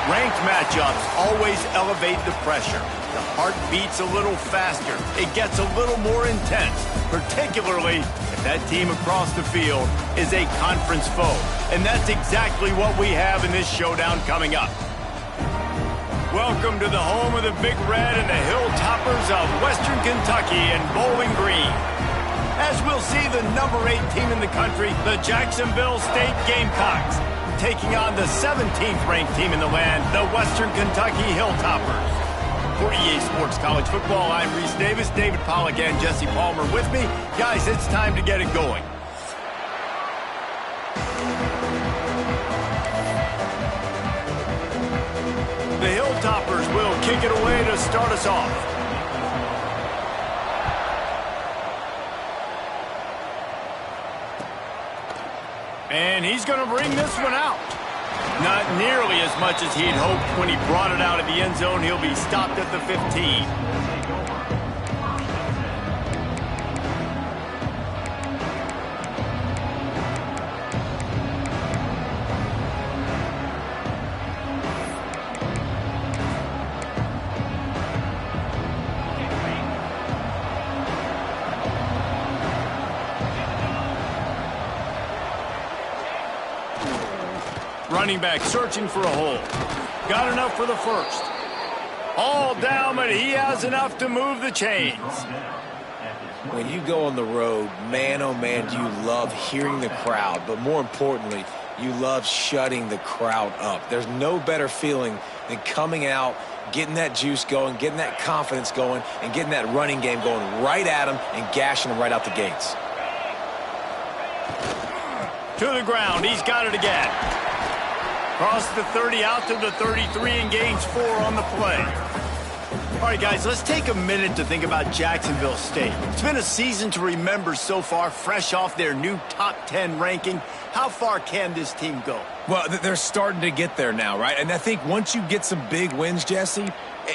Ranked matchups always elevate the pressure. The heart beats a little faster. It gets a little more intense, particularly if that team across the field is a conference foe. And that's exactly what we have in this showdown coming up. Welcome to the home of the Big Red and the Hilltoppers of Western Kentucky and Bowling Green. As we'll see the number 8 team in the country, the Jacksonville State Gamecocks, taking on the 17th ranked team in the land, the Western Kentucky Hilltoppers. For EA Sports College Football, I'm Reese Davis, David Pollack and Jesse Palmer with me. Guys, it's time to get it going. The Hilltoppers will kick it away to start us off. And he's going to bring this one out. Not nearly as much as he'd hoped when he brought it out of the end zone. He'll be stopped at the 15. Running back searching for a hole. Got enough for the first. All down, but he has enough to move the chains. When you go on the road, man, oh man, do you love hearing the crowd. But more importantly, you love shutting the crowd up. There's no better feeling than coming out, getting that juice going, getting that confidence going, and getting that running game going right at them and gashing them right out the gates. To the ground. He's got it again. Across the 30, out to the 33, and gains 4 on the play. All right, guys, let's take a minute to think about Jacksonville State. It's been a season to remember so far, fresh off their new top 10 ranking. How far can this team go? Well, they're starting to get there now, right? And I think once you get some big wins, Jesse,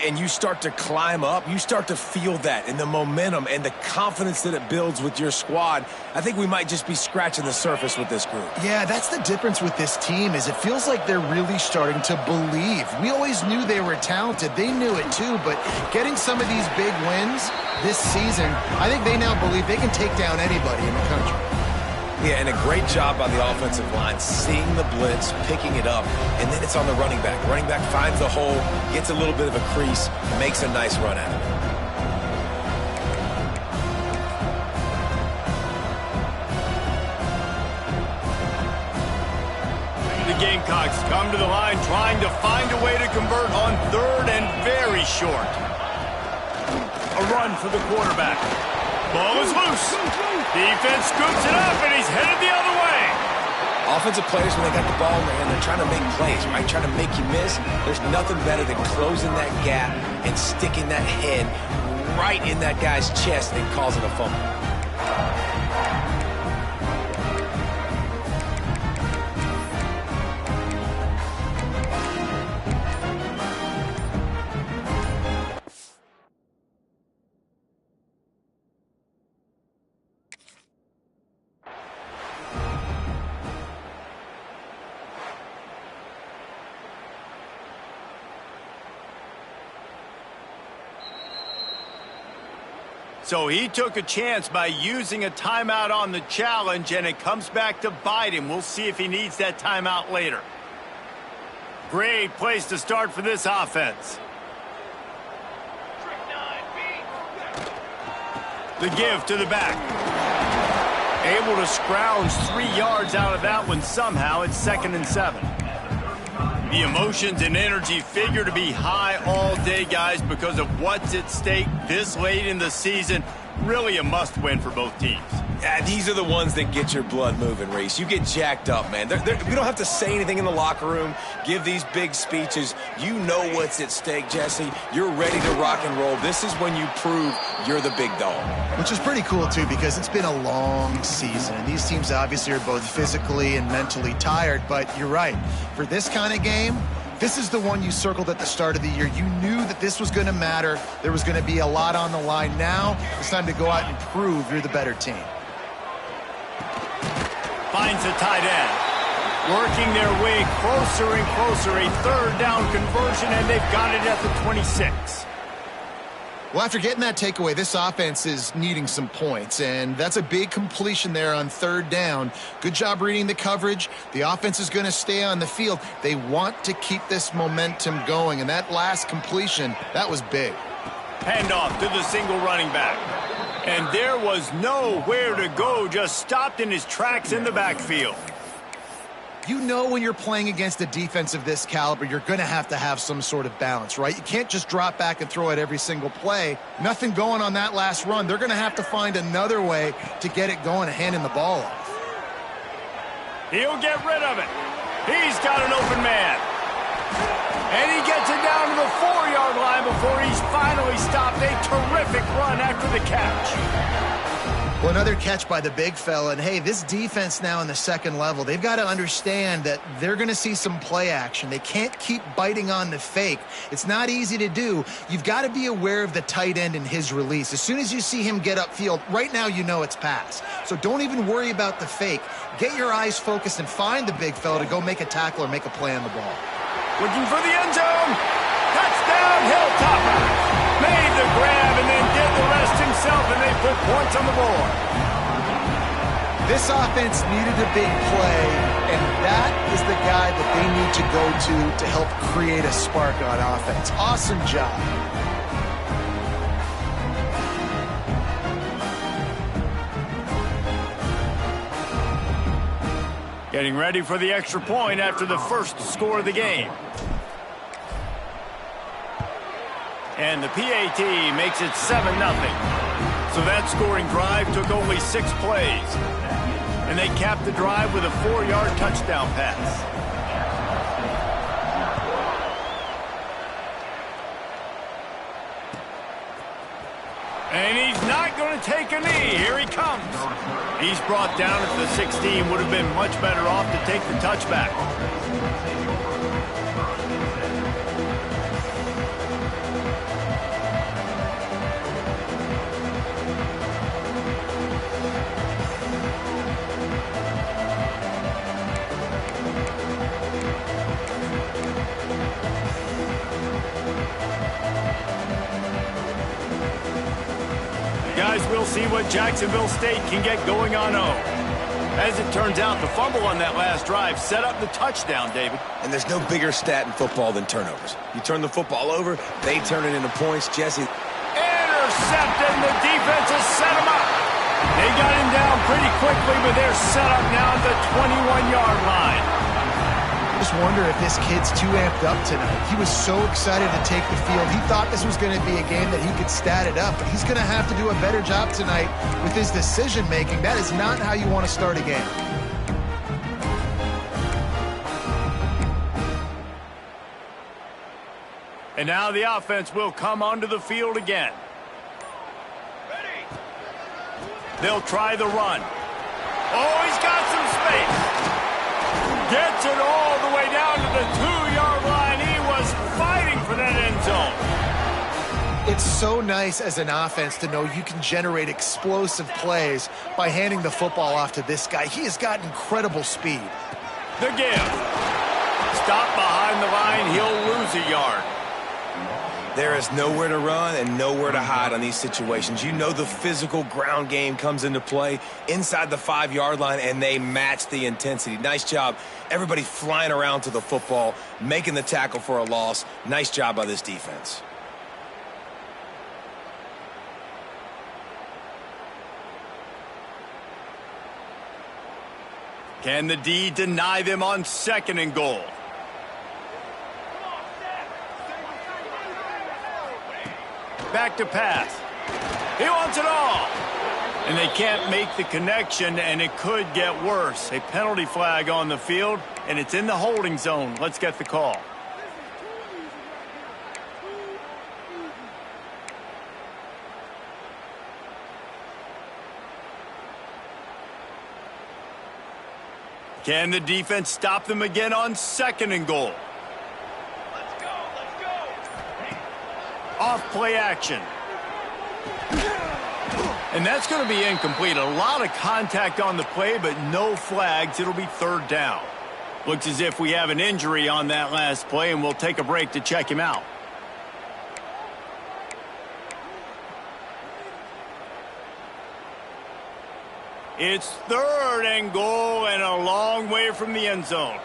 and you start to climb up, you start to feel that and the momentum and the confidence that it builds with your squad. I think we might just be scratching the surface with this group. Yeah, that's the difference with this team is it feels like they're really starting to believe. We always knew they were talented. They knew it too, but getting some of these big wins this season, I think they now believe they can take down anybody in the country. Yeah, and a great job by the offensive line, seeing the blitz, picking it up, and then it's on the running back. Running back finds the hole, gets a little bit of a crease, makes a nice run at it. The Gamecocks come to the line trying to find a way to convert on 3rd and very short. A run for the quarterback. Ball is loose. Defense scoops it up, and he's headed the other way. Offensive players, when they got the ball in their hand, they're trying to make plays, right? Trying to make you miss. There's nothing better than closing that gap and sticking that head right in that guy's chest and causing a fumble. So he took a chance by using a timeout on the challenge, and it comes back to bite him. We'll see if he needs that timeout later. Great place to start for this offense. The give to the back. Able to scrounge 3 yards out of that one somehow. It's 2nd and 7. The emotions and energy figure to be high all day, guys, because of what's at stake this late in the season. Really a must-win for both teams. Yeah, these are the ones that get your blood moving, Reese. You get jacked up, man. We don't have to say anything in the locker room, give these big speeches. You know what's at stake, Jesse. You're ready to rock and roll. This is when you prove you're the big dog. Which is pretty cool, too, because it's been a long season. And these teams obviously are both physically and mentally tired. But you're right. For this kind of game, this is the one you circled at the start of the year. You knew that this was going to matter. There was going to be a lot on the line. Now it's time to go out and prove you're the better team. Finds the tight end. Working their way closer and closer, a third down conversion, and they've got it at the 26. Well, after getting that takeaway, this offense is needing some points, and that's a big completion there on third down. Good job reading the coverage. The offense is going to stay on the field. They want to keep this momentum going, and that last completion, that was big. Handoff to the single running back. And there was nowhere to go, just stopped in his tracks in the backfield. You know when you're playing against a defense of this caliber, you're going to have some sort of balance, right? You can't just drop back and throw it every single play. Nothing going on that last run. They're going to have to find another way to get it going and handing the ball off. He'll get rid of it. He's got an open man. And he gets it down to the 4-yard line before he's finally stopped. A terrific run after the catch. Well, another catch by the big fella. And, hey, this defense now in the second level, they've got to understand that they're going to see some play action. They can't keep biting on the fake. It's not easy to do. You've got to be aware of the tight end and his release. As soon as you see him get upfield, right now you know it's pass. So don't even worry about the fake. Get your eyes focused and find the big fella to go make a tackle or make a play on the ball. Looking for the end zone. Touchdown, Hilltopper. Made the grab and then did the rest himself, and they put points on the board. This offense needed a big play, and that is the guy that they need to go to help create a spark on offense. Awesome job. Getting ready for the extra point after the first score of the game. And the PAT makes it 7-0. So that scoring drive took only 6 plays. And they capped the drive with a 4-yard touchdown pass. And he's not going to take a knee. Here he comes. He's brought down at the 16. Would have been much better off to take the touchback. Guys, we'll see what Jacksonville State can get going on 0. As it turns out, the fumble on that last drive set up the touchdown, David. And there's no bigger stat in football than turnovers. You turn the football over, they turn it into points. Jesse. Intercepted, and the defense has set him up. They got him down pretty quickly, but they're set up now at the 21-yard line. I just wonder if this kid's too amped up tonight. He was so excited to take the field. He thought this was going to be a game that he could stat it up, but he's going to have to do a better job tonight with his decision-making. That is not how you want to start a game. And now the offense will come onto the field again. They'll try the run. Oh, he's got some space. Gets it all the way down to the 2-yard line. He was fighting for that end zone. It's so nice as an offense to know you can generate explosive plays by handing the football off to this guy. He has got incredible speed. The give. Stop behind the line. He'll lose a yard. There is nowhere to run and nowhere to hide on these situations. You know the physical ground game comes into play inside the 5-yard line, and they match the intensity. Nice job. Everybody flying around to the football, making the tackle for a loss. Nice job by this defense. Can the D deny them on 2nd and goal? Back to pass. He wants it all. And they can't make the connection, and it could get worse. A penalty flag on the field, and it's in the holding zone. Let's get the call. Can the defense stop them again on 2nd and goal? Off play action. And that's going to be incomplete. A lot of contact on the play, but no flags. It'll be 3rd down. Looks as if we have an injury on that last play, and we'll take a break to check him out. It's 3rd and goal and a long way from the end zone.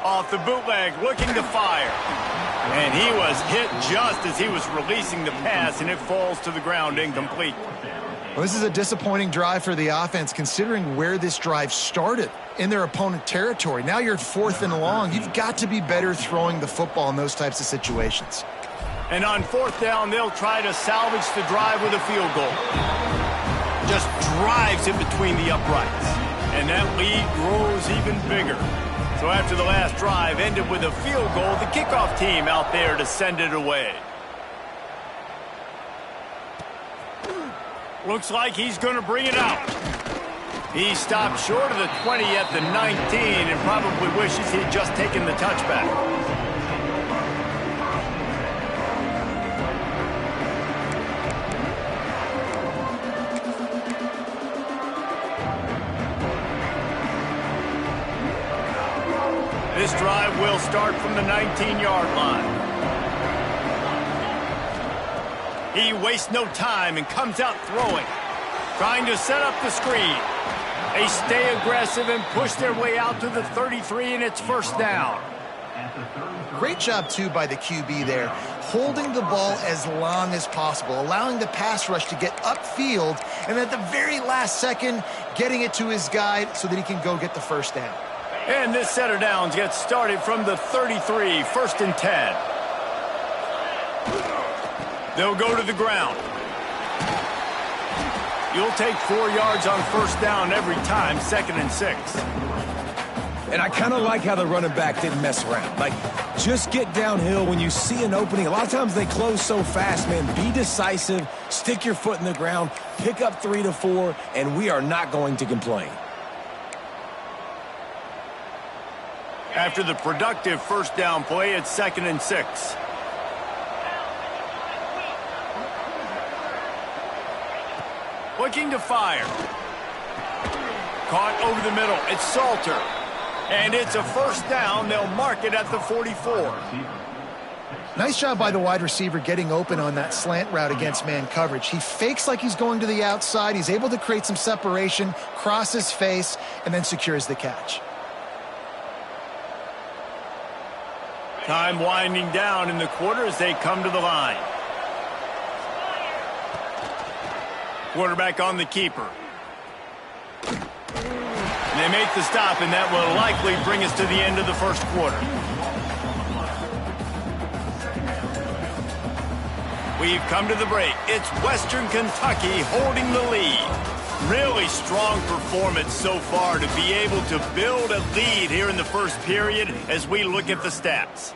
Off the bootleg, looking to fire. And he was hit just as he was releasing the pass, and it falls to the ground incomplete. Well, this is a disappointing drive for the offense, considering where this drive started, in their opponent territory. Now you're at 4th and long. You've got to be better throwing the football in those types of situations. And on 4th down, they'll try to salvage the drive with a field goal. Just drives it between the uprights. And that lead grows even bigger. So after the last drive ended with a field goal, the kickoff team out there to send it away. Looks like he's going to bring it out. He stopped short of the 20 at the 19 and probably wishes he'd just taken the touchback. This drive will start from the 19-yard line. He wastes no time and comes out throwing, trying to set up the screen. They stay aggressive and push their way out to the 33, and it's 1st down. Great job, too, by the QB there, holding the ball as long as possible, allowing the pass rush to get upfield, and at the very last second, getting it to his guy so that he can go get the 1st down. And this set of downs gets started from the 33, 1st and 10. They'll go to the ground. You'll take 4 yards on 1st down every time, 2nd and 6. And I kind of like how the running back didn't mess around. Like, just get downhill when you see an opening. A lot of times they close so fast, man. Be decisive, stick your foot in the ground, pick up 3 to 4, and we are not going to complain. After the productive 1st down play, it's 2nd and 6. Looking to fire. Caught over the middle. It's Salter. And it's a 1st down. They'll mark it at the 44. Nice job by the wide receiver getting open on that slant route against man coverage. He fakes like he's going to the outside. He's able to create some separation, cross his face, and then secures the catch. Time winding down in the quarter as they come to the line. Quarterback on the keeper. And they make the stop, and that will likely bring us to the end of the 1st quarter. We've come to the break. It's Western Kentucky holding the lead. Really strong performance so far to be able to build a lead here in the 1st period as we look at the stats.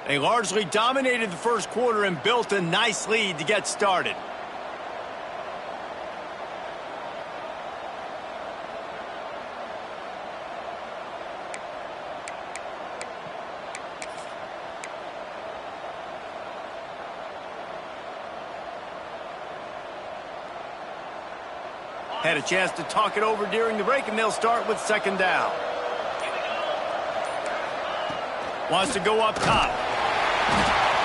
They largely dominated the 1st quarter and built a nice lead to get started. Had a chance to talk it over during the break, and they'll start with 2nd down. Wants to go up top.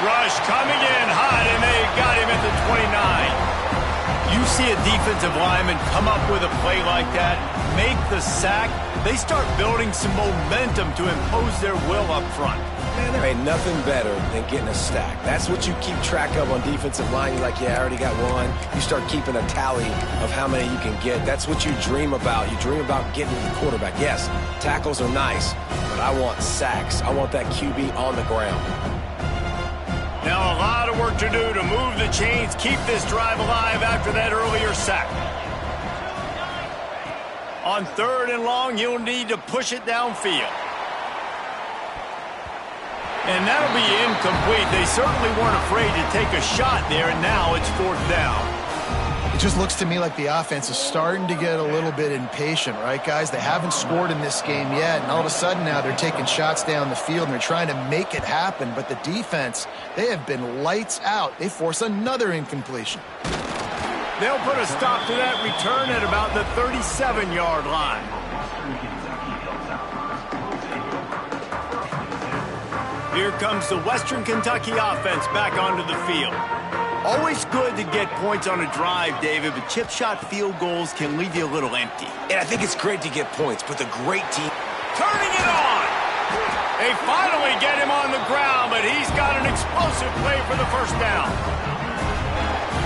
Rush coming in hot, and they got him at the 29. You see a defensive lineman come up with a play like that, make the sack, they start building some momentum to impose their will up front. Man, there ain't nothing better than getting a stack. That's what you keep track of on defensive line. You're like, yeah, I already got one. You start keeping a tally of how many you can get. That's what you dream about. You dream about getting to the quarterback. Yes, tackles are nice, but I want sacks. I want that QB on the ground. Now a lot of work to do to move the chains, keep this drive alive after that earlier sack. On 3rd and long, you'll need to push it downfield. And that'll be incomplete. They certainly weren't afraid to take a shot there, and now it's 4th down. It just looks to me like the offense is starting to get a little bit impatient, right, guys? They haven't scored in this game yet, and all of a sudden now they're taking shots down the field, and they're trying to make it happen. But the defense, they have been lights out. They force another incompletion. They'll put a stop to that return at about the 37-yard line. Here comes the Western Kentucky offense back onto the field. Always good to get points on a drive, David, but chip shot field goals can leave you a little empty. And I think it's great to get points, but the great team... Turning it on! They finally get him on the ground, but he's got an explosive play for the first down.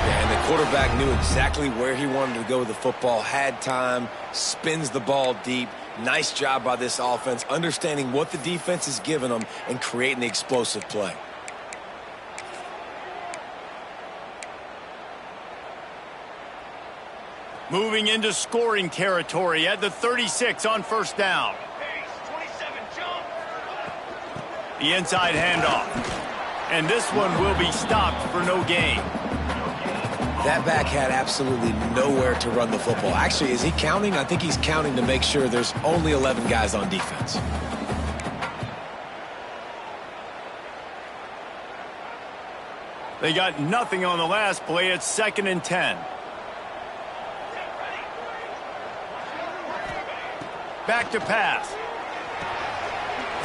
Yeah, and the quarterback knew exactly where he wanted to go with the football, had time, spins the ball deep. Nice job by this offense, understanding what the defense is giving them and creating the explosive play. Moving into scoring territory at the 36 on first down. The inside handoff. And this one will be stopped for no gain. That back had absolutely nowhere to run the football. Actually, is he counting? I think he's counting to make sure there's only 11 guys on defense. They got nothing on the last play. It's 2nd and 10. Back to pass.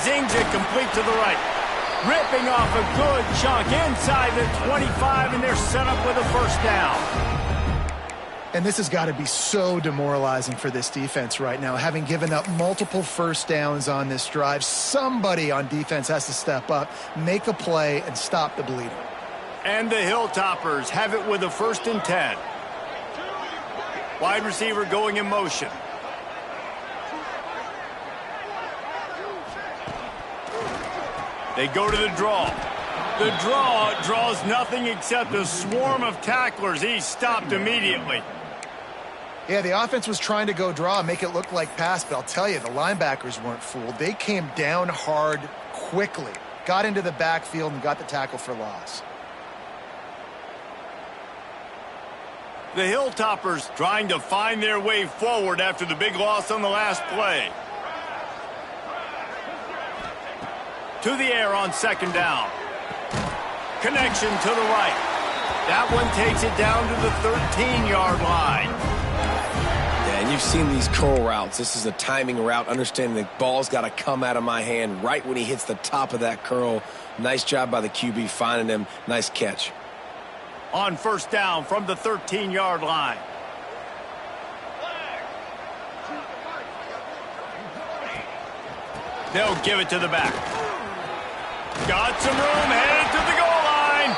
Zings it complete to the right. Ripping off a good chunk inside the 25, and they're set up with a first down. And this has got to be so demoralizing for this defense right now. Having given up multiple first downs on this drive, somebody on defense has to step up, make a play, and stop the bleeding. And the Hilltoppers have it with a 1st and 10. Wide receiver going in motion. They go to the draw. The draw draws nothing except a swarm of tacklers. He's stopped immediately. Yeah, the offense was trying to go draw, make it look like pass, but I'll tell you, the linebackers weren't fooled. They came down hard quickly, got into the backfield, and got the tackle for loss. The Hilltoppers trying to find their way forward after the big loss on the last play. To the air on 2nd down. Connection to the right. That one takes it down to the 13-yard line. Yeah, and you've seen these curl routes. This is a timing route, understanding the ball's got to come out of my hand right when he hits the top of that curl. Nice job by the QB finding him. Nice catch. On first down from the 13-yard line. They'll give it to the back. Got some room, headed to the goal line.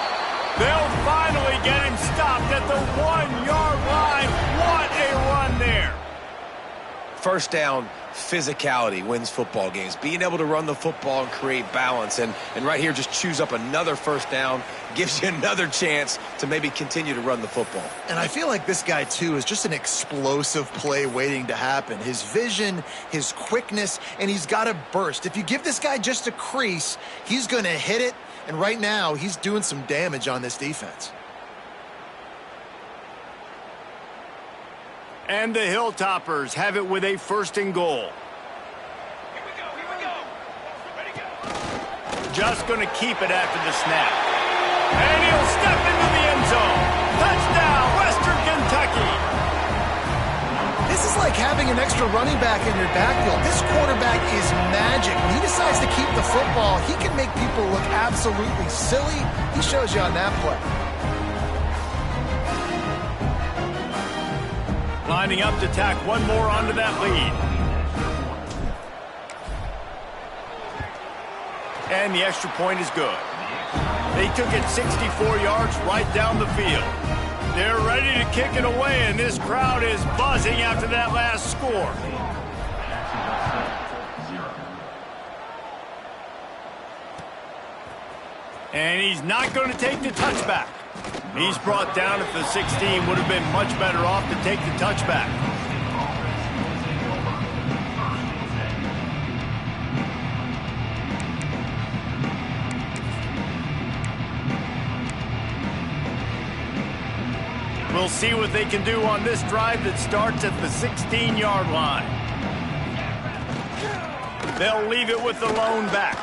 They'll finally get him stopped at the 1-yard line. What a run there. First down, physicality wins football games. Being able to run the football and create balance. And right here, just choose up another first down, gives you another chance to maybe continue to run the football. And I feel like this guy, too, is just an explosive play waiting to happen. His vision, his quickness, and he's got a burst. If you give this guy just a crease, he's going to hit it. And right now, he's doing some damage on this defense. And the Hilltoppers have it with a 1st and goal. Here we go. Ready, go. Just going to keep it after the snap. And he'll step into the end zone. Touchdown, Western Kentucky. This is like having an extra running back in your backfield. This quarterback is magic. When he decides to keep the football, he can make people look absolutely silly. He shows you on that play. Lining up to tack one more onto that lead. And the extra point is good. They took it 64 yards right down the field. They're ready to kick it away, and this crowd is buzzing after that last score. And he's not going to take the touchback. He's brought down at the 16. Would have been much better off to take the touchback. We'll see what they can do on this drive that starts at the 16-yard line. They'll leave it with the lone back.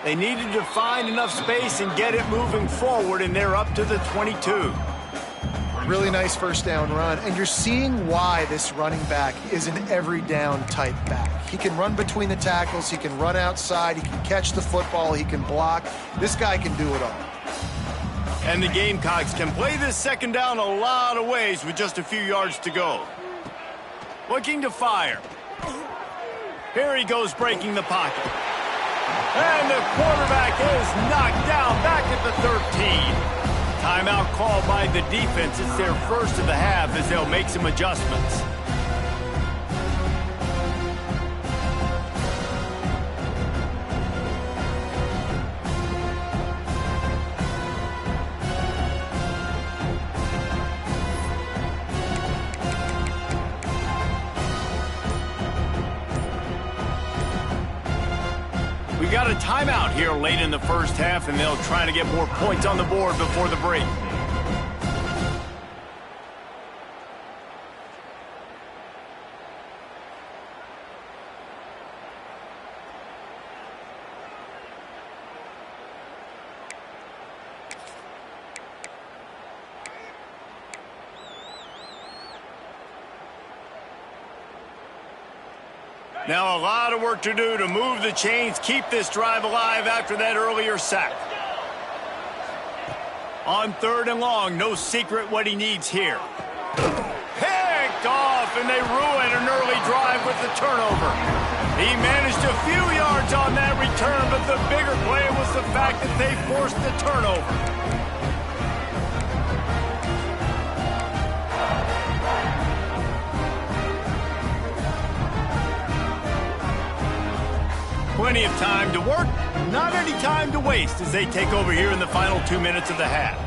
They needed to find enough space and get it moving forward, and they're up to the 22. Really nice first down run, and you're seeing why this running back is an every down type back. He can run between the tackles, he can run outside, he can catch the football, he can block. This guy can do it all. And the Gamecocks can play this second down a lot of ways with just a few yards to go. Looking to fire. Here he goes, breaking the pocket. And the quarterback is knocked down back at the 13. Timeout called by the defense. It's their first of the half as they'll make some adjustments. We got a timeout here late in the first half, and they'll try to get more points on the board before the break. Now a lot of work to do to move the chains, keep this drive alive after that earlier sack. On 3rd and long, no secret what he needs here. Picked off, and they ruin an early drive with the turnover. He managed a few yards on that return, but the bigger play was the fact that they forced the turnover. Plenty of time to work, not any time to waste as they take over here in the final 2 minutes of the half.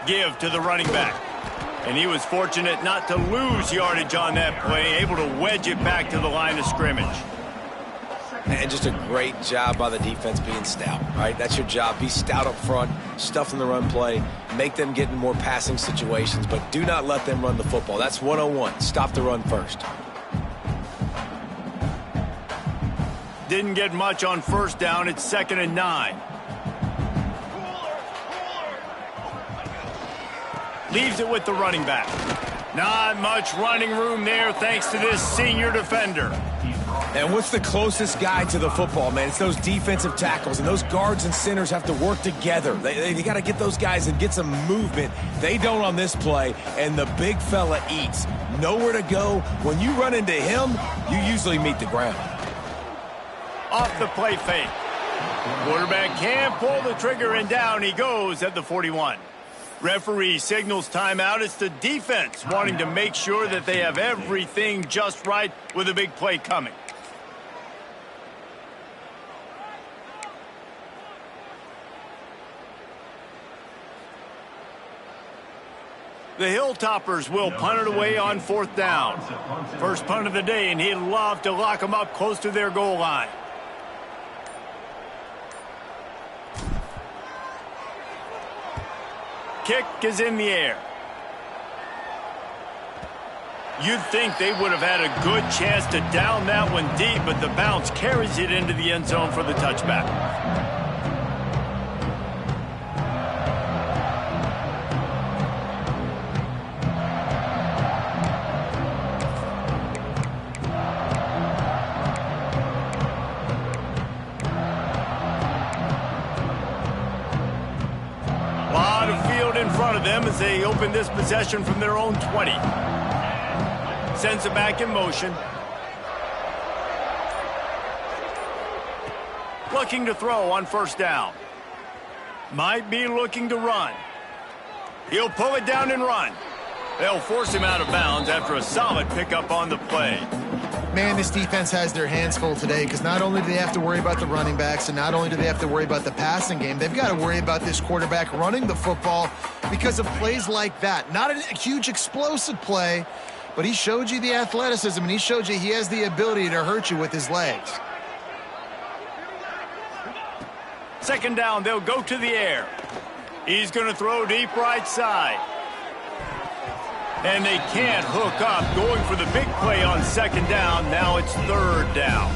Give to the running back. And he was fortunate not to lose yardage on that play, able to wedge it back to the line of scrimmage. And just a great job by the defense being stout, right? That's your job. Be stout up front, stuff in the run play, make them get in more passing situations, but do not let them run the football. That's 101. Stop the run first. Didn't get much on first down. It's 2nd and 9. Leaves it with the running back. Not much running room there thanks to this senior defender. And what's the closest guy to the football, man? It's those defensive tackles, and those guards and centers have to work together. They got to get those guys and get some movement. They don't on this play, and the big fella eats. Nowhere to go. When you run into him, you usually meet the ground. Off the play fake. Quarterback can't pull the trigger, and down he goes at the 41. Referee signals timeout. It's the defense wanting to make sure that they have everything just right with a big play coming. The Hilltoppers will punt it away on 4th down. First punt of the day, and he'd love to lock them up close to their goal line. Kick is in the air. You'd think they would have had a good chance to down that one deep, but the bounce carries it into the end zone for the touchback. In front of them as they open this possession from their own 20. Sends it back in motion. Looking to throw on first down. Might be looking to run. He'll pull it down and run. They'll force him out of bounds after a solid pickup on the play. Man, this defense has their hands full today because not only do they have to worry about the running backs and not only do they have to worry about the passing game, they've got to worry about this quarterback running the football because of plays like that. Not a huge explosive play, but he showed you the athleticism and he showed you he has the ability to hurt you with his legs. 2nd down, they'll go to the air. He's going to throw deep right side. And they can't hook up, going for the big play on 2nd down. Now it's 3rd down.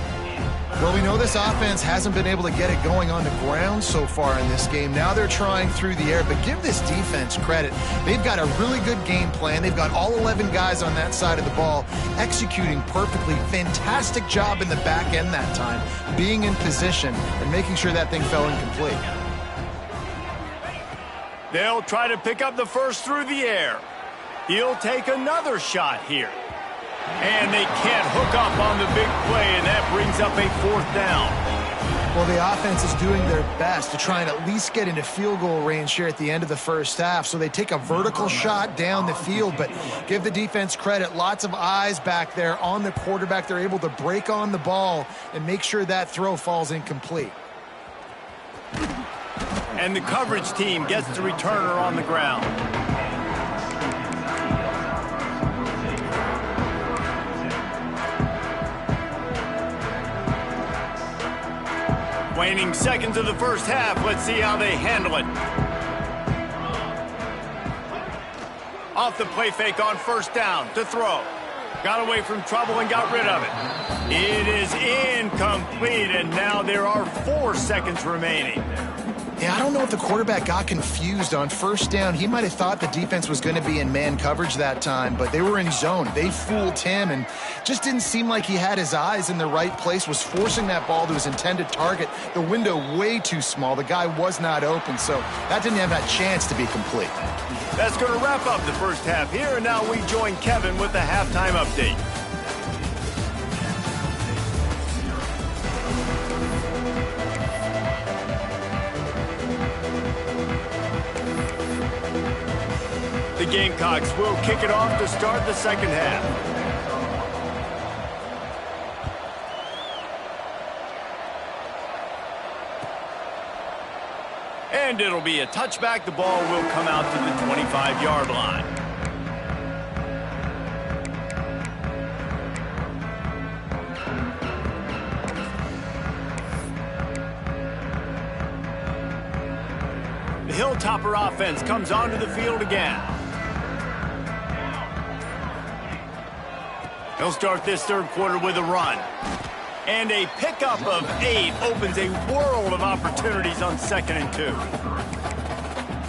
Well, we know this offense hasn't been able to get it going on the ground so far in this game. Now they're trying through the air, but give this defense credit. They've got a really good game plan. They've got all 11 guys on that side of the ball executing perfectly. Fantastic job in the back end that time, being in position and making sure that thing fell incomplete. They'll try to pick up the first through the air. He'll take another shot here. And they can't hook up on the big play, and that brings up a 4th down. Well, the offense is doing their best to try and at least get into field goal range here at the end of the first half. So they take a vertical shot down the field, but give the defense credit. Lots of eyes back there on the quarterback. They're able to break on the ball and make sure that throw falls incomplete. And the coverage team gets the returner on the ground. Waning seconds of the first half. Let's see how they handle it. Off the play fake on 1st down to throw. Got away from trouble and got rid of it. It is incomplete, and now there are 4 seconds remaining. Yeah, I don't know if the quarterback got confused on 1st down. He might have thought the defense was going to be in man coverage that time, but they were in zone. They fooled him and just didn't seem like he had his eyes in the right place, was forcing that ball to his intended target. The window way too small. The guy was not open, so that didn't have that chance to be complete. That's going to wrap up the first half here, and now we join Kevin with the halftime update. The Gamecocks will kick it off to start the second half. And it'll be a touchback. The ball will come out to the 25-yard line. The Hilltopper offense comes onto the field again. He'll start this third quarter with a run. And a pickup of 8 opens a world of opportunities on 2nd and 2.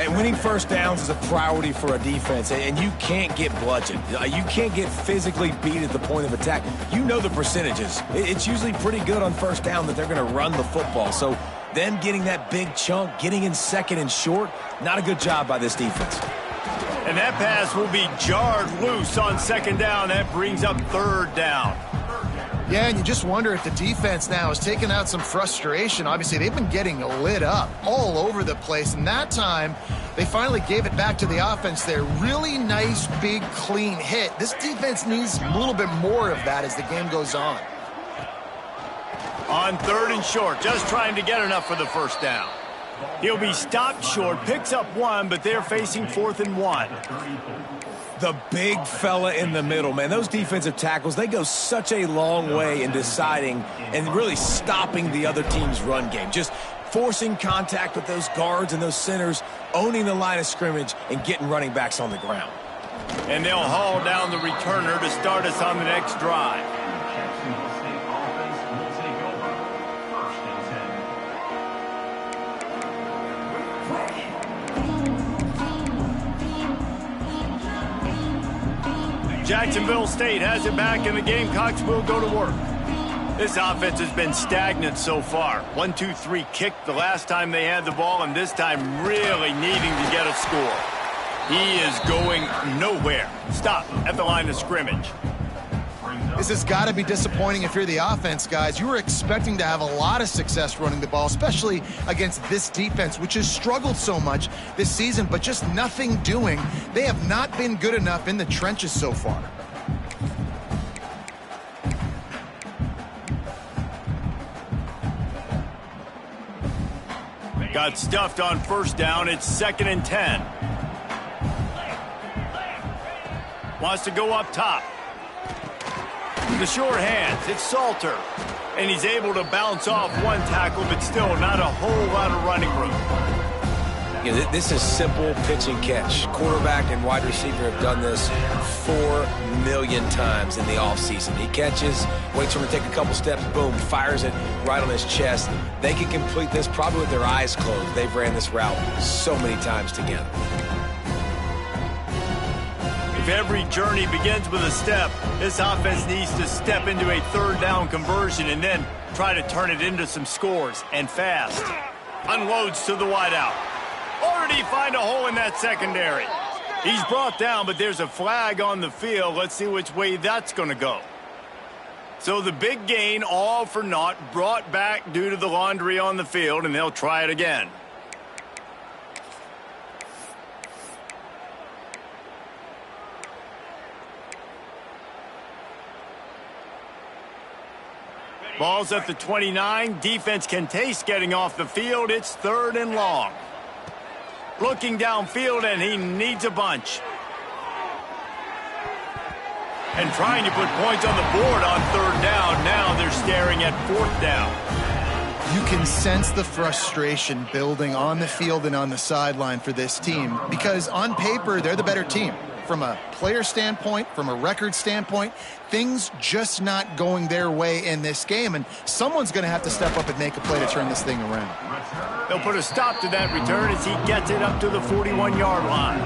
And winning first downs is a priority for a defense, and you can't get bludgeoned. You can't get physically beat at the point of attack. You know the percentages. It's usually pretty good on 1st down that they're going to run the football. So them getting that big chunk, getting in 2nd and short, not a good job by this defense. And that pass will be jarred loose on 2nd down. That brings up 3rd down. Yeah, and you just wonder if the defense now is taking out some frustration. Obviously, they've been getting lit up all over the place, and that time they finally gave it back to the offense there. Really nice, big, clean hit. This defense needs a little bit more of that as the game goes on. On 3rd and short, just trying to get enough for the 1st down. He'll be stopped short, picks up 1, but they're facing 4th and 1. The big fella in the middle, man. Those defensive tackles, they go such a long way in deciding and really stopping the other team's run game. Just forcing contact with those guards and those centers, owning the line of scrimmage, and getting running backs on the ground. And they'll haul down the returner to start us on the next drive. Jacksonville State has it back, and the Gamecocks will go to work. This offense has been stagnant so far. 1-2-3 kick the last time they had the ball, and this time really needing to get a score. He is going nowhere. Stop at the line of scrimmage. This has got to be disappointing if you're the offense, guys. You were expecting to have a lot of success running the ball, especially against this defense, which has struggled so much this season, but just nothing doing. They have not been good enough in the trenches so far. Got stuffed on 1st down. It's 2nd and 10. Wants to go up top. The short hands, it's Salter. And he's able to bounce off 1 tackle, but still not a whole lot of running room. This is simple pitch and catch. Quarterback and wide receiver have done this 4 million times in the offseason. He catches, waits for him to take a couple steps, boom, fires it right on his chest. They can complete this probably with their eyes closed. They've ran this route so many times together. If every journey begins with a step, this offense needs to step into a third down conversion and then try to turn it into some scores, and fast. Unloads to the wideout. Already find a hole in that secondary. He's brought down, but there's a flag on the field. Let's see which way that's going to go. So the big gain, all for naught, brought back due to the laundry on the field, and they'll try it again. Ball's at the 29. Defense can taste getting off the field. It's 3rd and long. Looking downfield, and he needs a bunch. And trying to put points on the board on 3rd down. Now they're staring at 4th down. You can sense the frustration building on the field and on the sideline for this team because on paper, they're the better team. From a player standpoint, from a record standpoint, things just not going their way in this game, and someone's going to have to step up and make a play to turn this thing around. They'll put a stop to that return as he gets it up to the 41-yard line.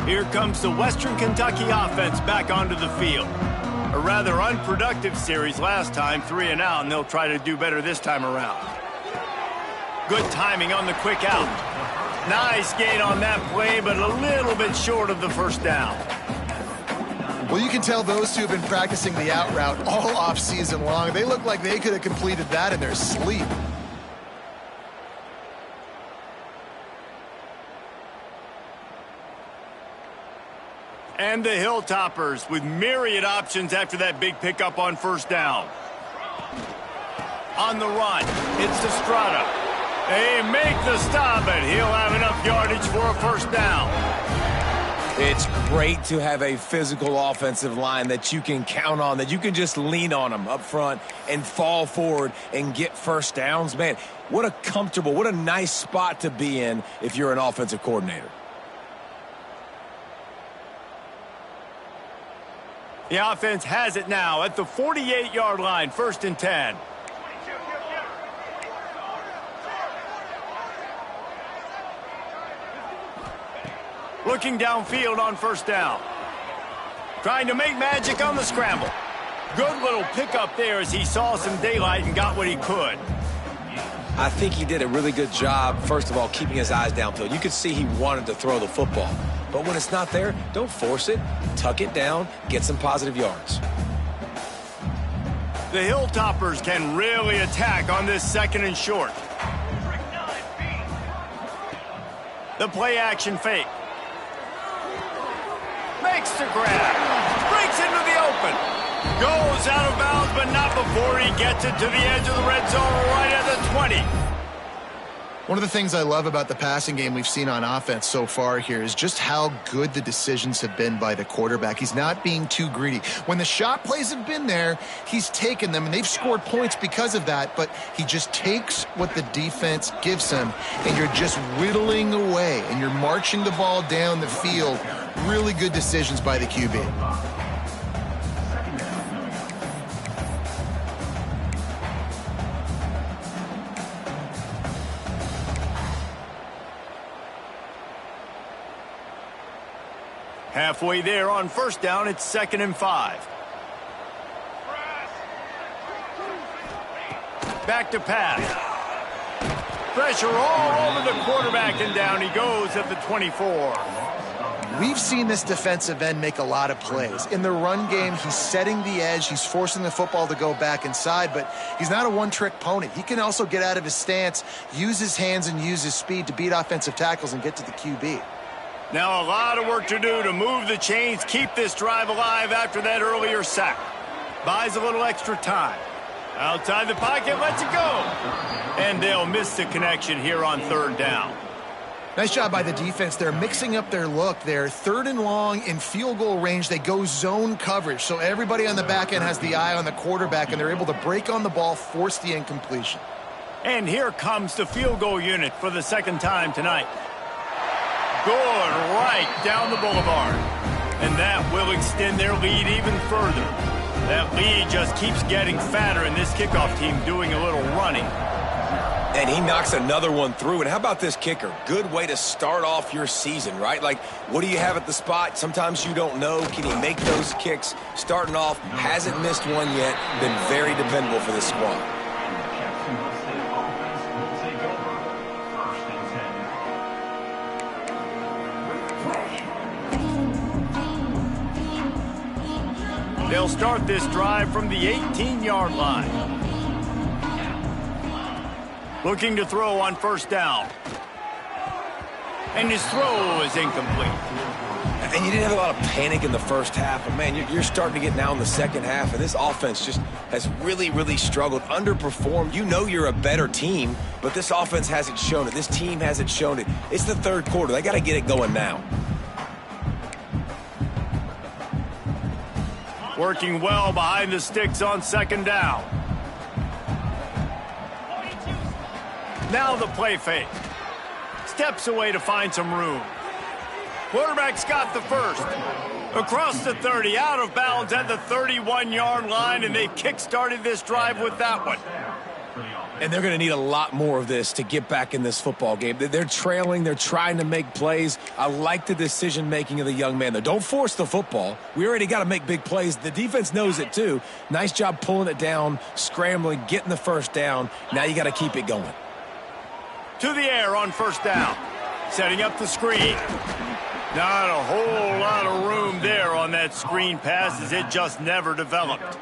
Here comes the Western Kentucky offense back onto the field. A rather unproductive series last time, 3 and out, and they'll try to do better this time around. Good timing on the quick out. Nice gain on that play, but a little bit short of the 1st down. Well, you can tell those two have been practicing the out route all off-season long. They look like they could have completed that in their sleep. And the Hilltoppers with myriad options after that big pickup on 1st down. On the run, it's Estrada. They make the stop, and he'll have enough yardage for a 1st down. It's great to have a physical offensive line that you can count on, that you can just lean on them up front and fall forward and get 1st downs. Man, what a comfortable, what a nice spot to be in if you're an offensive coordinator. The offense has it now at the 48-yard line, 1st and 10. Looking downfield on 1st down. Trying to make magic on the scramble. Good little pickup there as he saw some daylight and got what he could. I think he did a really good job, first of all, keeping his eyes downfield. You could see he wanted to throw the football. But when it's not there, don't force it. Tuck it down, get some positive yards. The Hilltoppers can really attack on this 2nd and short. The play action fake. Makes the grab. Breaks into the open. Goes out of bounds, but not before he gets it to the edge of the red zone right at the 20. One of the things I love about the passing game we've seen on offense so far here is just how good the decisions have been by the quarterback. He's not being too greedy. When the shot plays have been there, he's taken them, and they've scored points because of that, but he just takes what the defense gives him, and you're just whittling away, and you're marching the ball down the field. Really good decisions by the QB. Halfway there on 1st down, it's 2nd and 5. Back to pass. Pressure all over the quarterback, and down he goes at the 24. We've seen this defensive end make a lot of plays. In the run game, he's setting the edge. He's forcing the football to go back inside, but he's not a one-trick pony. He can also get out of his stance, use his hands, and use his speed to beat offensive tackles and get to the QB. Now a lot of work to do to move the chains, keep this drive alive after that earlier sack. Buys a little extra time. Outside the pocket, lets it go. And they'll miss the connection here on 3rd down. Nice job by the defense. They're mixing up their look. They're 3rd and long in field goal range. They go zone coverage. So everybody on the back end has the eye on the quarterback, and they're able to break on the ball, force the incompletion. And here comes the field goal unit for the second time tonight. Good, right down the boulevard. And that will extend their lead even further. That lead just keeps getting fatter, and this kickoff team doing a little running. And he knocks another one through. And how about this kicker? Good way to start off your season, right? Like, what do you have at the spot? Sometimes you don't know. Can he make those kicks? Starting off, hasn't missed one yet. Been very dependable for this squad. They'll start this drive from the 18-yard line. Looking to throw on first down. And his throw is incomplete. And you didn't have a lot of panic in the first half, but, man, you're starting to get now in the second half, and this offense just has really, really struggled, underperformed. You know you're a better team, but this offense hasn't shown it. This team hasn't shown it. It's the third quarter. They got to get it going now. Working well behind the sticks on second down. Now the play fake. Steps away to find some room. Quarterback's got the first. Across the 30, out of bounds at the 31-yard line, and they kick-started this drive with that one. And they're going to need a lot more of this to get back in this football game. They're trailing. They're trying to make plays. I like the decision-making of the young man, though. Don't force the football. We already got to make big plays. The defense knows it, too. Nice job pulling it down, scrambling, getting the first down. Now you got to keep it going. To the air on first down. Setting up the screen. Not a whole lot of room there on that screen pass, as it just never developed.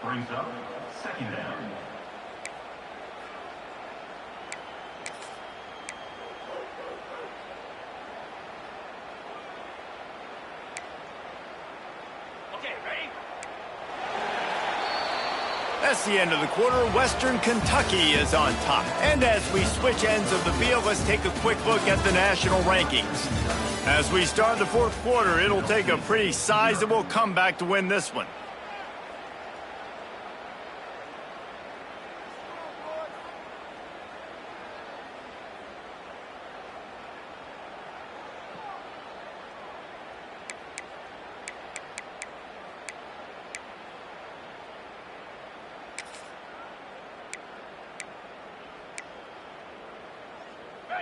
Brings up second down. That's the end of the quarter. Western Kentucky is on top. And as we switch ends of the field, let's take a quick look at the national rankings. As we start the fourth quarter, it'll take a pretty sizable comeback to win this one.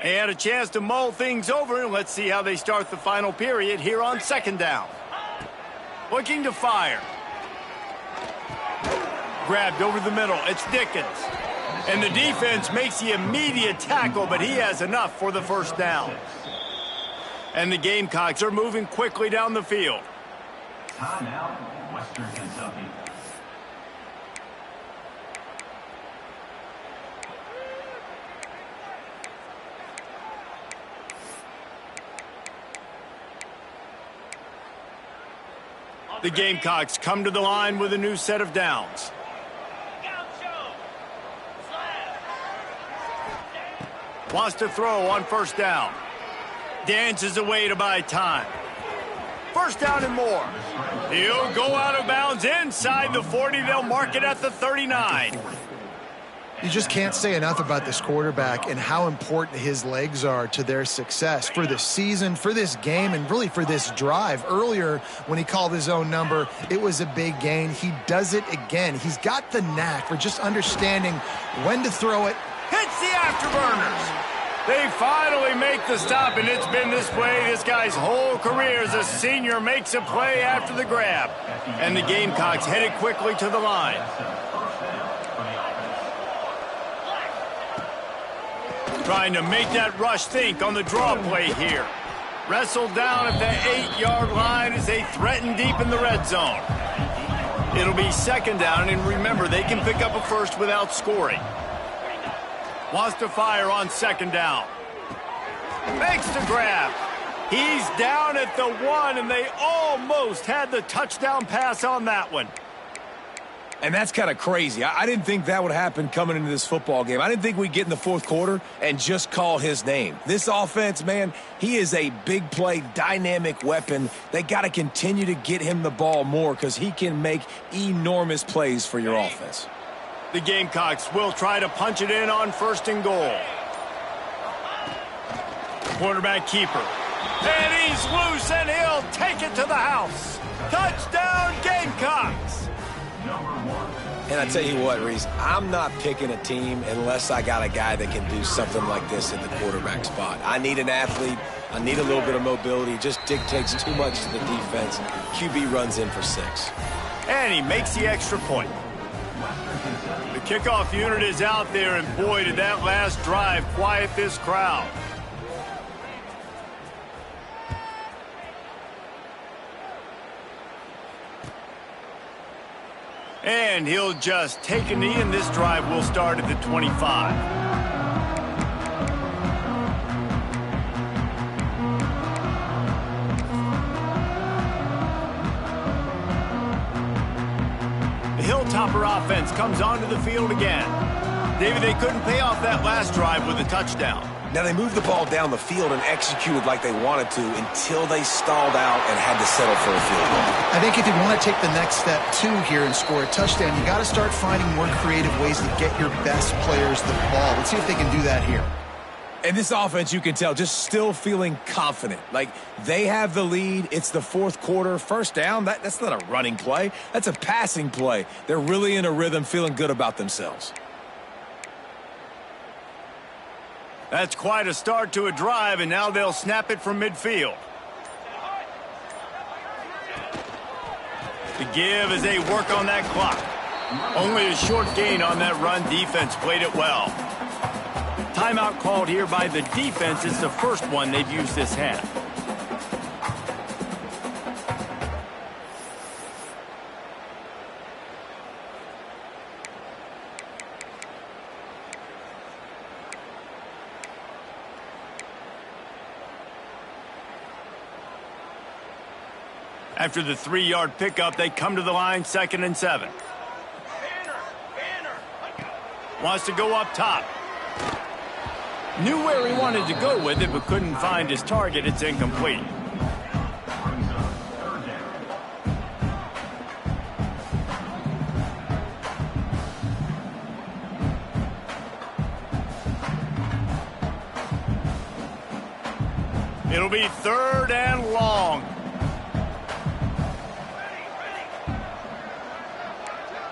They had a chance to mull things over, and let's see how they start the final period here on second down. Looking to fire. Grabbed over the middle. It's Dickens. And the defense makes the immediate tackle, but he has enough for the first down. And the Gamecocks are moving quickly down the field. Timeout, Western Kentucky. The Gamecocks come to the line with a new set of downs. Wants to throw on first down. Dances away to buy time. First down and more. He'll go out of bounds inside the 40. They'll mark it at the 39. You just can't say enough about this quarterback and how important his legs are to their success for this season, for this game, and really for this drive. Earlier, when he called his own number, it was a big gain. He does it again. He's got the knack for just understanding when to throw it. Hits the afterburners. They finally make the stop, and it's been this way this guy's whole career as a senior. Makes a play after the grab. And the Gamecocks headed quickly to the line. Trying to make that rush think on the draw play here. Wrestled down at the 8-yard line as they threaten deep in the red zone. It'll be second down, and remember, they can pick up a first without scoring. Wants to fire on second down. Makes the grab. He's down at the 1, and they almost had the touchdown pass on that one. And that's kind of crazy. I didn't think that would happen coming into this football game. I didn't think we'd get in the fourth quarter and just call his name. This offense, man, he is a big play, dynamic weapon. They got to continue to get him the ball more because he can make enormous plays for your offense. The Gamecocks will try to punch it in on 1st and goal. Quarterback keeper. And he's loose, and he'll take it to the house. Touchdown, Gamecocks! And I tell you what, Reese, I'm not picking a team unless I got a guy that can do something like this in the quarterback spot. I need an athlete. I need a little bit of mobility. It just dictates too much to the defense. QB runs in for 6. And he makes the extra point. The kickoff unit is out there, and boy, did that last drive quiet this crowd. And he'll just take a knee, and this drive will start at the 25. The Hilltopper offense comes onto the field again. David, they couldn't pay off that last drive with a touchdown. Now, they moved the ball down the field and executed like they wanted to until they stalled out and had to settle for a field goal. I think if you want to take the next step, too, here and score a touchdown, you got to start finding more creative ways to get your best players the ball. Let's see if they can do that here. And this offense, you can tell, just still feeling confident. Like, they have the lead. It's the fourth quarter. 1st down, that's not a running play. That's a passing play. They're really in a rhythm, feeling good about themselves. That's quite a start to a drive, and now they'll snap it from midfield. The give as they work on that clock. Only a short gain on that run. Defense played it well. Timeout called here by the defense. It's the first one they've used this half. After the 3-yard pickup, they come to the line, 2nd and 7. Wants to go up top. Knew where he wanted to go with it, but couldn't find his target. It's incomplete. It'll be 3rd and long.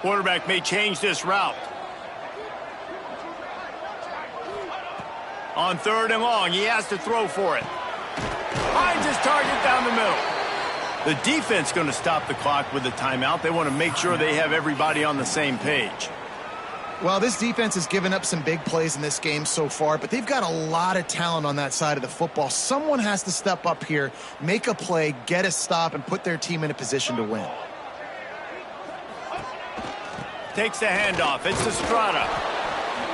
Quarterback may change this route. On 3rd and long, he has to throw for it. Finds his target down the middle. The defense going to stop the clock with a timeout. They want to make sure they have everybody on the same page. Well, this defense has given up some big plays in this game so far, but they've got a lot of talent on that side of the football. Someone has to step up here, make a play, get a stop, and put their team in a position to win. Takes the handoff. It's Estrada.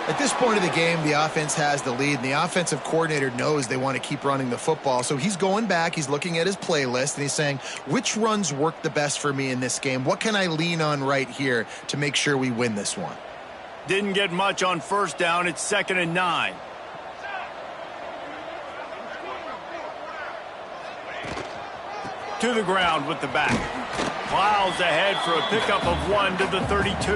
At this point of the game, the offense has the lead, and the offensive coordinator knows they want to keep running the football. So he's going back, he's looking at his playlist, and he's saying, which runs work the best for me in this game? What can I lean on right here to make sure we win this one? Didn't get much on 1st down. It's 2nd and 9. To the ground with the back. Plows ahead for a pickup of 1 to the 32.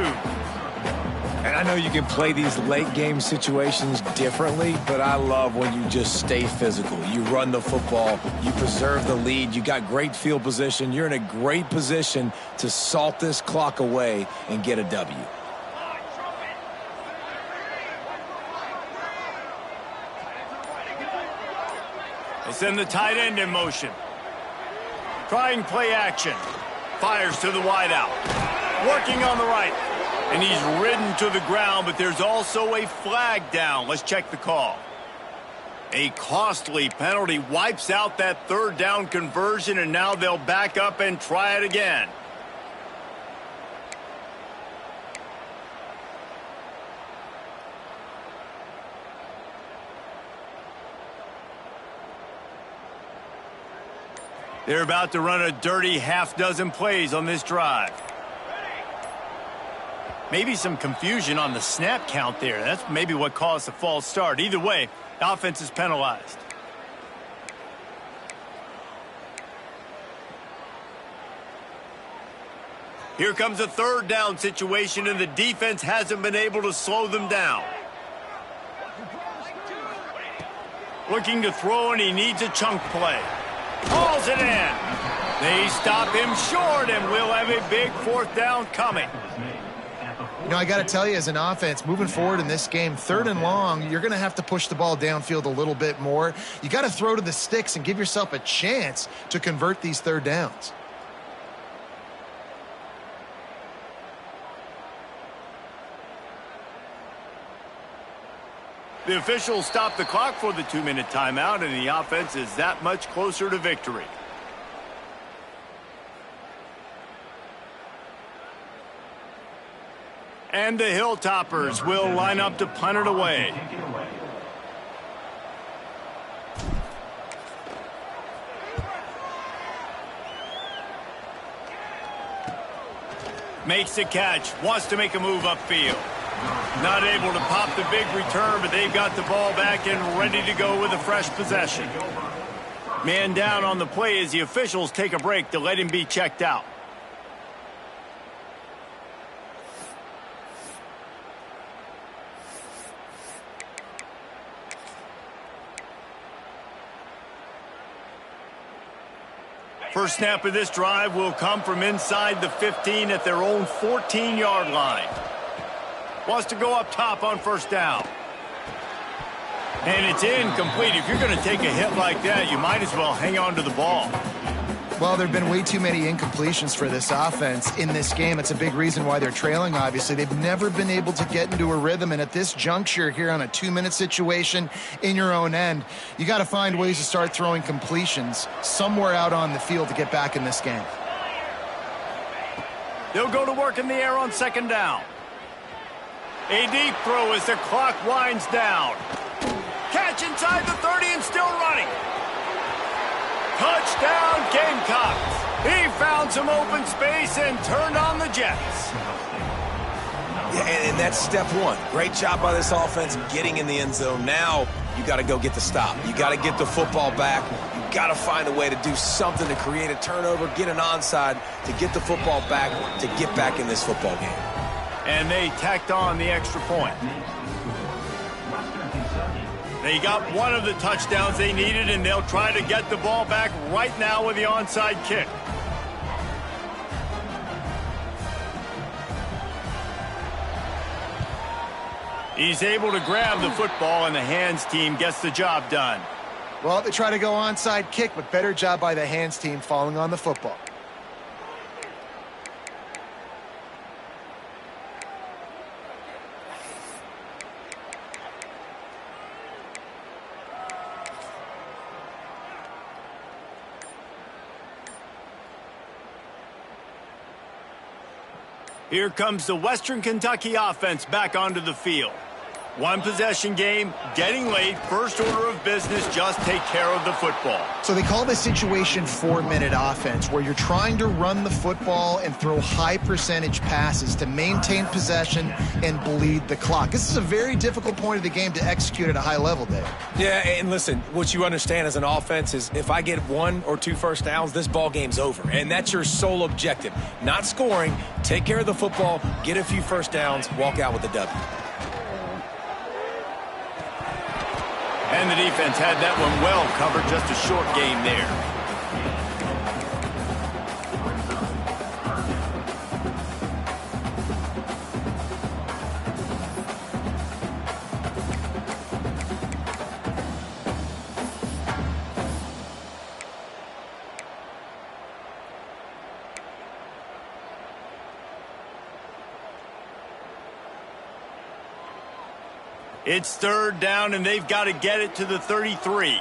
And I know you can play these late game situations differently, but I love when you just stay physical. You run the football, you preserve the lead, you got great field position. You're in a great position to salt this clock away and get a W. They send the tight end in motion. Trying play action. Fires to the wideout. Working on the right. And he's ridden to the ground, but there's also a flag down. Let's check the call. A costly penalty wipes out that 3rd down conversion, and now they'll back up and try it again. They're about to run a dirty half-dozen plays on this drive. Maybe some confusion on the snap count there. That's maybe what caused the false start. Either way, the offense is penalized. Here comes a third down situation, and the defense hasn't been able to slow them down. Looking to throw, and he needs a chunk play. Hauls it in. They stop him short, and we'll have a big fourth down coming. You know, I got to tell you, as an offense, moving forward in this game, 3rd and long, you're going to have to push the ball downfield a little bit more. You got to throw to the sticks and give yourself a chance to convert these 3rd downs. The officials stop the clock for the 2-minute timeout, and the offense is that much closer to victory. And the Hilltoppers will line up to punt it away. Makes the catch, wants to make a move upfield. Not able to pop the big return, but they've got the ball back and ready to go with a fresh possession. Man down on the play as the officials take a break to let him be checked out. First snap of this drive will come from inside the 15 at their own 14-yard line. Wants to go up top on first down. And it's incomplete. If you're going to take a hit like that, you might as well hang on to the ball. Well, there have been way too many incompletions for this offense in this game. It's a big reason why they're trailing, obviously. They've never been able to get into a rhythm, and at this juncture here on a 2-minute situation in your own end, you got to find ways to start throwing completions somewhere out on the field to get back in this game. They'll go to work in the air on second down. A deep throw as the clock winds down. Catch inside the 30 and still running. Touchdown, Gamecocks. He found some open space and turned on the Jets. Yeah, and that's step one. Great job by this offense getting in the end zone. Now you got to go get the stop. You got to get the football back. You got to find a way to do something to create a turnover, get an onside, to get the football back, to get back in this football game. And they tacked on the extra point. They got one of the touchdowns they needed, and they'll try to get the ball back right now with the onside kick. He's able to grab the football, and the hands team gets the job done. Well, they try to go onside kick, but better job by the hands team falling on the football. Here comes the Western Kentucky offense back onto the field. One possession game, getting late, first order of business, just take care of the football. So they call this situation 4-minute offense, where you're trying to run the football and throw high percentage passes to maintain possession and bleed the clock. This is a very difficult point of the game to execute at a high level, Dave. Yeah, and listen, what you understand as an offense is if I get 1 or 2 first downs, this ball game's over. And that's your sole objective. Not scoring, take care of the football, get a few first downs, walk out with a W. And the defense had that one well covered, just a short game there. It's third down, and they've got to get it to the 33.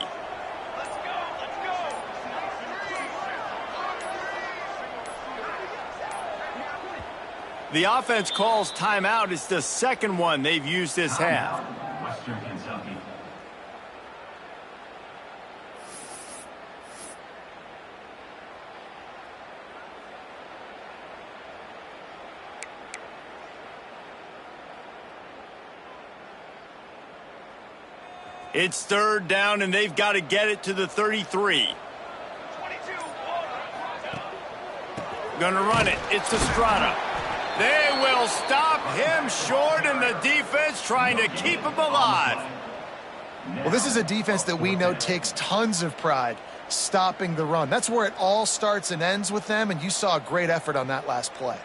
The offense calls timeout. It's the second one they've used this half. Western Kentucky. It's third down, and they've got to get it to the 33. Gonna run it. It's Estrada. They will stop him short, and the defense trying to keep him alive. Well, this is a defense that we know takes tons of pride stopping the run. That's where it all starts and ends with them, and you saw a great effort on that last play.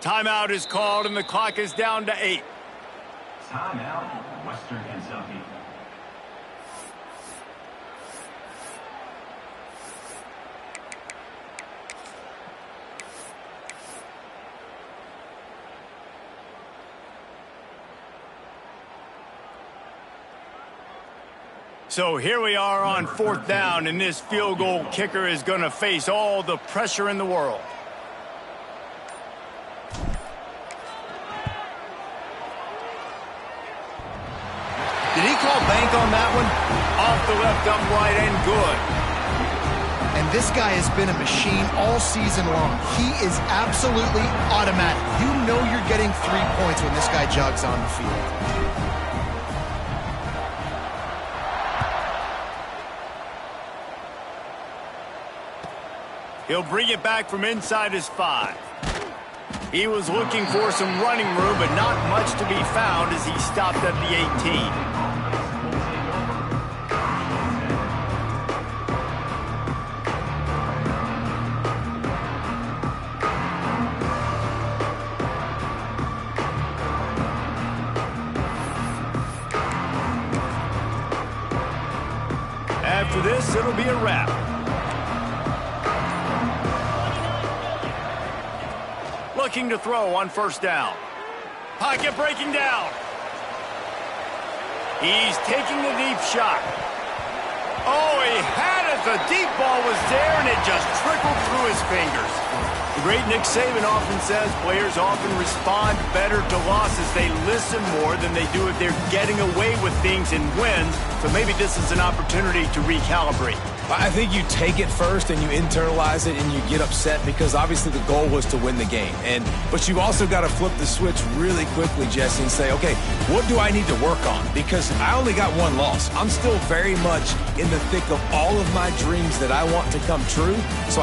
Timeout is called, and the clock is down to 8. Timeout, Western Kentucky. So here we are on fourth down, and this field goal kicker is going to face all the pressure in the world. Did he call bank on that one? Off the left upright and good. And this guy has been a machine all season long. He is absolutely automatic. You know you're getting 3 points when this guy jogs on the field. He'll bring it back from inside his 5. He was looking for some running room, but not much to be found as he stopped at the 18. After this, it'll be a wrap. Looking to throw on first down. Pocket breaking down. He's taking the deep shot. Oh, he had it. The deep ball was there, and it just trickled through his fingers. The great Nick Saban often says players often respond better to losses. They listen more than they do if they're getting away with things in wins. So maybe this is an opportunity to recalibrate. I think you take it first and you internalize it and you get upset because obviously the goal was to win the game. But you've also got to flip the switch really quickly, Jesse, and say, okay, what do I need to work on? Because I only got one loss. I'm still very much in the thick of all of my dreams that I want to come true. So